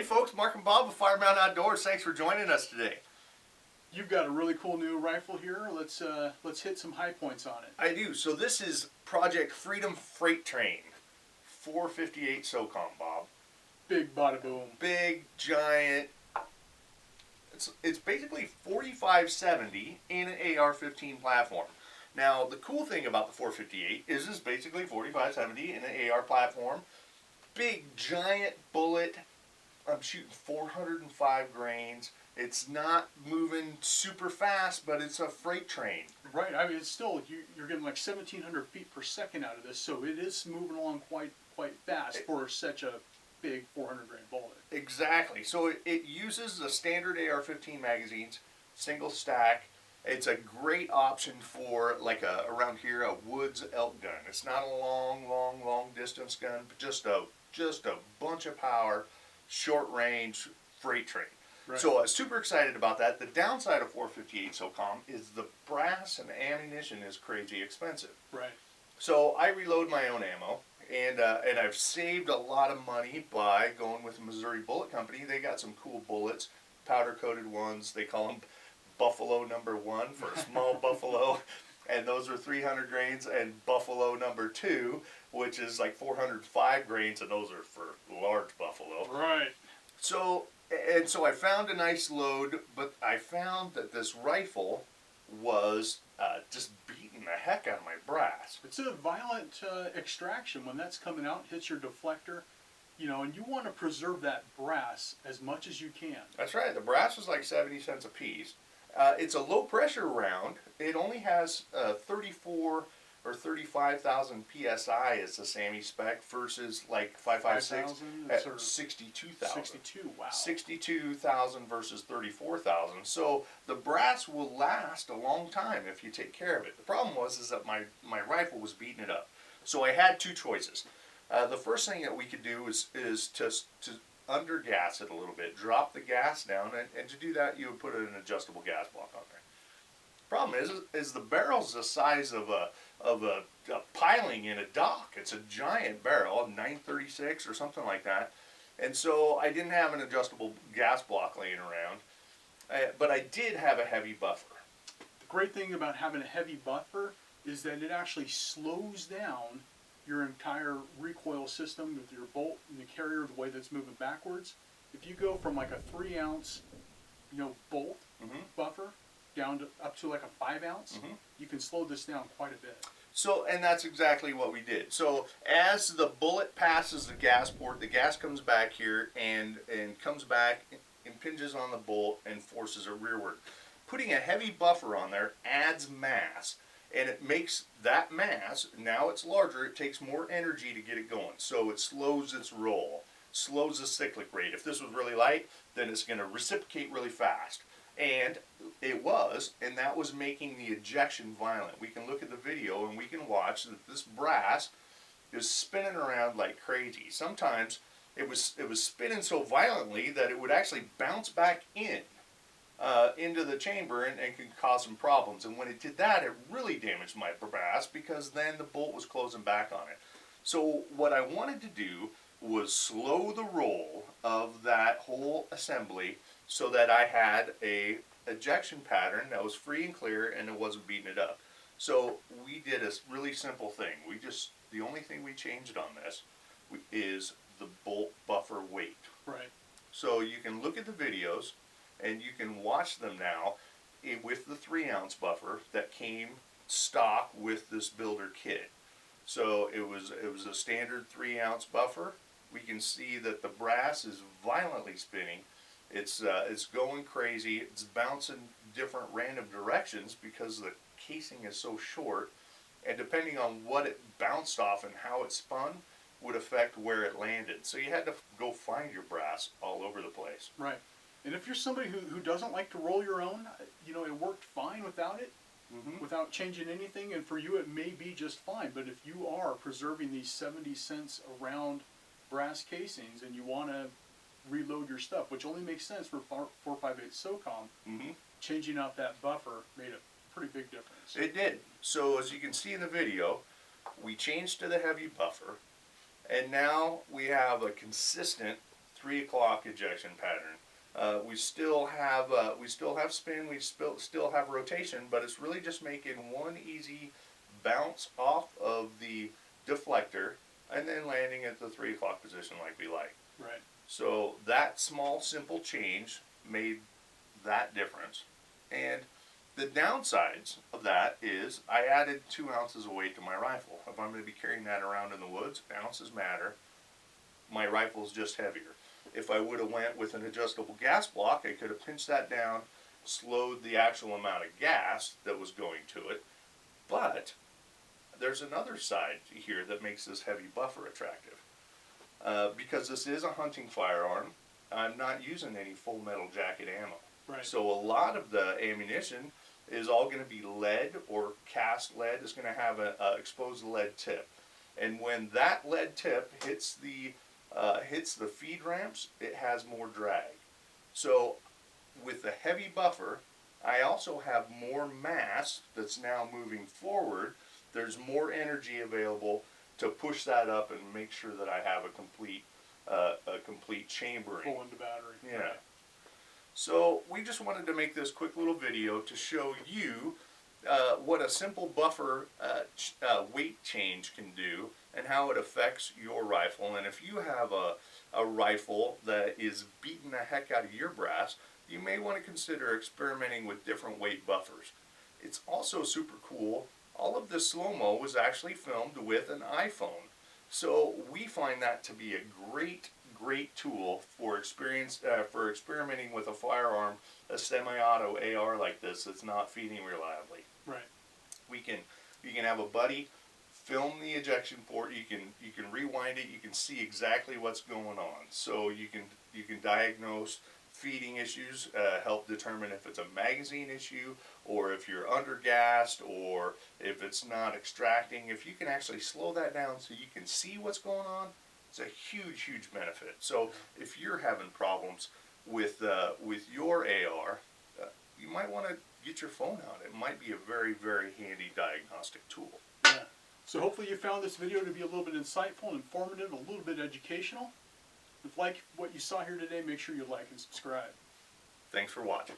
folks, Mark and Bob of Firemountain Outdoors. Thanks for joining us today. You've got a really cool new rifle here. Let's hit some high points on it. I do. So this is Project Freedom Freight Train 458 SOCOM, Bob. Big bada boom. Big, giant. It's basically 4570 in an AR-15 platform. Now, the cool thing about the 458 is it's basically 4570 in an AR platform. Big, giant bullet. I'm shooting 405 grains. It's not moving super fast, but it's a freight train. Right. I mean, it's still, you're getting like 1,700 feet per second out of this, so it is moving along quite fast for such a big 400 grain bullet. Exactly. So it uses the standard AR-15 magazines, single stack. It's a great option for like around here a woods elk gun. It's not a long distance gun, but just a bunch of power, short range freight train. Right. So I was super excited about that. The downside of 458 SOCOM is the brass and ammunition is crazy expensive. Right. So I reload my own ammo, and I've saved a lot of money by going with the Missouri Bullet Company. They got some cool bullets, powder coated ones. They call them Buffalo #1 for a small buffalo, and those are 300 grains, and Buffalo #2, which is like 405 grains, and those are for large buffalo. Right. So I found a nice load, but I found that this rifle was just beating the heck out of my brass. It's a violent extraction when that's coming out, hits your deflector, you know, and you want to preserve that brass as much as you can. That's right. The brass was like 70 cents a piece. It's a low pressure round. It only has 34 or 35,000 psi as the SAMI spec versus like 5.56 at 62,000. 62, wow. 62,000 versus 34,000. So the brass will last a long time if you take care of it. The problem is that my rifle was beating it up. So I had two choices. The first thing that we could do is to undergas it a little bit, drop the gas down, and to do that you would put an adjustable gas block on there. Problem is the barrel's the size of a piling in a dock. It's a giant barrel, 936 or something like that, and so I didn't have an adjustable gas block laying around, but I did have a heavy buffer. The great thing about having a heavy buffer is that it actually slows down your entire recoil system with your bolt and the carrier, the way that's moving backwards. If you go from like a 3 ounce, bolt buffer down to up to like a 5 ounce, you can slow this down quite a bit. So, and that's exactly what we did. So as the bullet passes the gas port, the gas comes back here and comes back, impinges on the bolt and forces it rearward. Putting a heavy buffer on there adds mass, and it makes that mass, now it's larger, it takes more energy to get it going. So it slows its roll, slows the cyclic rate. If this was really light, then it's going to reciprocate really fast. And it was, and that was making the ejection violent. We can look at the video and we can watch that this brass is spinning around like crazy. Sometimes it was spinning so violently that it would actually bounce back into the chamber and can cause some problems. And when it did that, it really damaged my brass because then the bolt was closing back on it. So what I wanted to do was slow the roll of that whole assembly so that I had a ejection pattern that was free and clear and it wasn't beating it up. So we did a really simple thing. The only thing we changed on this is the bolt buffer weight. Right. So you can look at the videos and you can watch them now with the 3 ounce buffer that came stock with this builder kit. So it was a standard 3 ounce buffer. We can see that the brass is violently spinning. It's going crazy. It's bouncing different random directions because the casing is so short, and depending on what it bounced off and how it spun would affect where it landed. So you had to go find your brass all over the place. Right. And if you're somebody who doesn't like to roll your own, it worked fine without it, without changing anything, and for you it may be just fine. But if you are preserving these 70 cents around brass casings and you want to reload your stuff, which only makes sense for 458 SOCOM, changing out that buffer made a pretty big difference. It did. So as you can see in the video, we changed to the heavy buffer, and now we have a consistent 3 o'clock ejection pattern. We still have spin, we still have rotation, but it's really just making one easy bounce off of the deflector and then landing at the 3 o'clock position like we like. Right. So that small, simple change made that difference. And the downsides of that is I added 2 ounces of weight to my rifle. If I'm going to be carrying that around in the woods, ounces matter. My rifle's just heavier. If I would have went with an adjustable gas block, I could have pinched that down, slowed the actual amount of gas that was going to it. But there's another side here that makes this heavy buffer attractive. Because this is a hunting firearm, I'm not using any full metal jacket ammo. Right. So a lot of the ammunition is all going to be lead or cast lead. It's going to have an exposed lead tip. And when that lead tip hits the feed ramps, it has more drag. So with the heavy buffer, I also have more mass that's now moving forward. There's more energy available to push that up and make sure that I have a complete chambering. Full into battery. Yeah. Right. So we just wanted to make this quick little video to show you what a simple buffer weight change can do and how it affects your rifle. And if you have a rifle that is beating the heck out of your brass, you may want to consider experimenting with different weight buffers. It's also super cool. All of this slow-mo was actually filmed with an iPhone. So we find that to be a great tool for experimenting with a firearm, a semi-auto AR like this that's not feeding reliably. Right. You can have a buddy film the ejection port. You can rewind it. You can see exactly what's going on. So you can diagnose feeding issues, help determine if it's a magazine issue or if you're undergassed or if it's not extracting. If you can actually slow that down so you can see what's going on, it's a huge benefit. So if you're having problems with your AR, you might want to get your phone out. It might be a very handy diagnostic tool. Yeah. So hopefully you found this video to be a little bit insightful and informative, a little bit educational. If you like what you saw here today, make sure you like and subscribe. Thanks for watching.